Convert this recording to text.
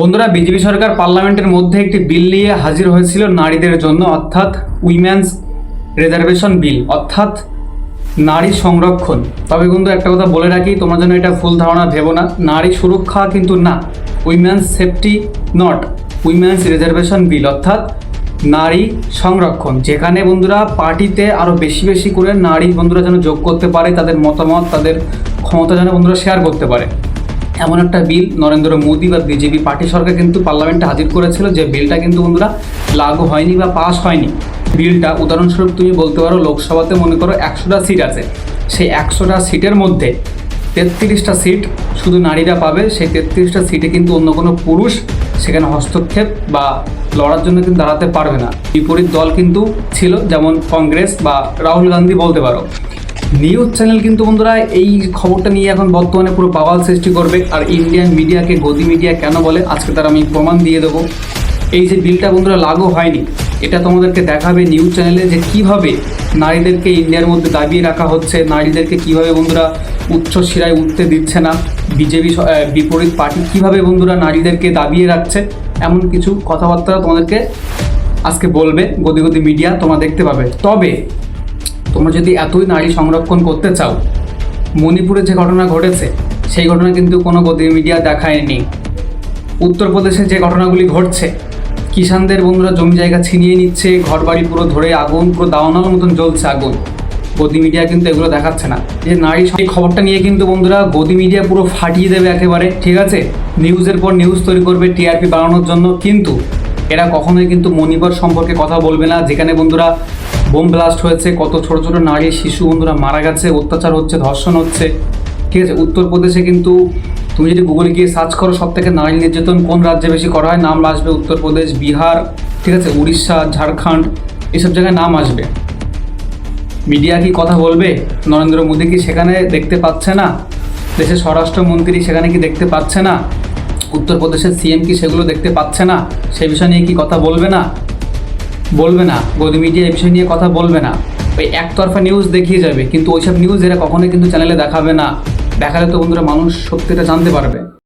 বন্ধুরা, বিজেপি সরকার পার্লামেন্টের মধ্যে একটি বিল নিয়ে হাজির হয়েছিল নারীদের জন্য, অর্থাৎ উইমেন্স রিজার্ভেশন বিল, অর্থাৎ নারী সংরক্ষণ। তবে বন্ধু একটা কথা বলে রাখি, তোমরা যেন এটা ভুল ধারণা ভেবো না, নারী সুরক্ষা কিন্তু না, women's safety not, women's reservation bill অর্থাৎ নারী সংরক্ষণ, যেখানে বন্ধুরা পার্টিতে আরও বেশি বেশি করে নারী বন্ধুরা যেন যোগ করতে পারে, তাদের মতামত তাদের ক্ষমতা যেন বন্ধুরা শেয়ার করতে পারে, এমন একটা বিল নরেন্দ্র মোদী বা বিজেপি পার্টি সরকার কিন্তু পার্লামেন্টে হাজির করেছিল। যে বিলটা কিন্তু বন্ধুরা লাগু হয়নি বা পাস হয়নি। বিলটা উদাহরণস্বরূপ তুমি বলতে পারো, লোকসভাতে মনে করো 100টা সিট আছে, সেই 100টা সিটের মধ্যে 33টা সিট শুধু নারীরা পাবে। সেই 33টা সিটে কিন্তু অন্য কোনো পুরুষ সেখানে হস্তক্ষেপ বা লড়ার জন্য কিন্তু দাঁড়াতে পারবে না। বিপরীত দল কিন্তু ছিল, যেমন কংগ্রেস বা রাহুল গান্ধী বলতে পারো। নিউজ চ্যানেল কিন্তু বন্ধুরা এই খবরটা নিয়ে এখন বর্তমানে পুরো বাওয়াল সৃষ্টি করবে। আর ইন্ডিয়ান মিডিয়াকে গদি মিডিয়া কেন বলে, আজকে তার আমি প্রমাণ দিয়ে দেবো। এই যে বিলটা বন্ধুরা লাগু হয়নি, এটা তোমাদেরকে দেখাবে নিউজ চ্যানেলে যে কিভাবে নারীদেরকে ইন্ডিয়ার মধ্যে দাবিয়ে রাখা হচ্ছে, নারীদেরকে কিভাবে বন্ধুরা উচ্চ শিরায় উঠতে দিচ্ছে না, বিজেপি বিপরীত পার্টি কিভাবে বন্ধুরা নারীদেরকে দাবিয়ে রাখছে, এমন কিছু কথাবার্তা তোমাদেরকে আজকে বলবে গদি গদি মিডিয়া, তোমরা দেখতে পাবে। তবে তোমরা যদি এতই নারী সংরক্ষণ করতে চাও, মণিপুরে যে ঘটনা ঘটেছে সেই ঘটনা কিন্তু কোনো গদি মিডিয়া দেখায়নি। উত্তরপ্রদেশে যে ঘটনাগুলি ঘটছে, কিষানদের বন্ধুরা জমি জায়গা ছিনিয়ে নিচ্ছে, ঘরবাড়ি পুরো ধরে আগুন, পুরো দাওয়ানোর মতন জ্বলছে আগুন, গদি মিডিয়া কিন্তু এগুলো দেখাচ্ছে না। যে নারী এই খবরটা নিয়ে কিন্তু বন্ধুরা গদি মিডিয়া পুরো ফাটিয়ে দেবে একেবারে, ঠিক আছে, নিউজের পর নিউজ তৈরি করবে টিআরপি বাড়ানোর জন্য। কিন্তু এরা কখনোই কিন্তু মণিপুর সম্পর্কে কথা বলবে না, যেখানে বন্ধুরা বোম ব্লাস্ট হয়েছে, কত ছোট ছোট নারী শিশু বন্ধুরা মারা গেছে, অত্যাচার হচ্ছে, ধর্ষণ হচ্ছে, ঠিক আছে। উত্তরপ্রদেশে কিন্তু তুমি যদি গুগলে গিয়ে সার্চ করো সব থেকে নারী নির্যাতন কোন রাজ্যে বেশি করা হয়, নাম আসবে উত্তরপ্রদেশ, বিহার, ঠিক আছে, উড়িষ্যা, ঝাড়খণ্ড, এসব জায়গায় নাম আসবে। মিডিয়া কি কথা বলবে? নরেন্দ্র মোদী কি সেখানে দেখতে পাচ্ছে না? দেশের স্বরাষ্ট্রমন্ত্রী সেখানে কি দেখতে পাচ্ছে না? উত্তরপ্রদেশের সিএম কি সেগুলো দেখতে পাচ্ছে না? সেই বিষয় নিয়ে কি কথা বলবে না? বলবে না, গদি মিডিয়া এই বিষয় নিয়ে কথা বলবে না। ওই একতরফা নিউজ দেখিয়ে যাবে, কিন্তু ওইসব নিউজ এরা কখনোই কিন্তু চ্যানেলে দেখাবে না। দেখালে তো বন্ধুরা মানুষ সত্যিটা জানতে পারবে।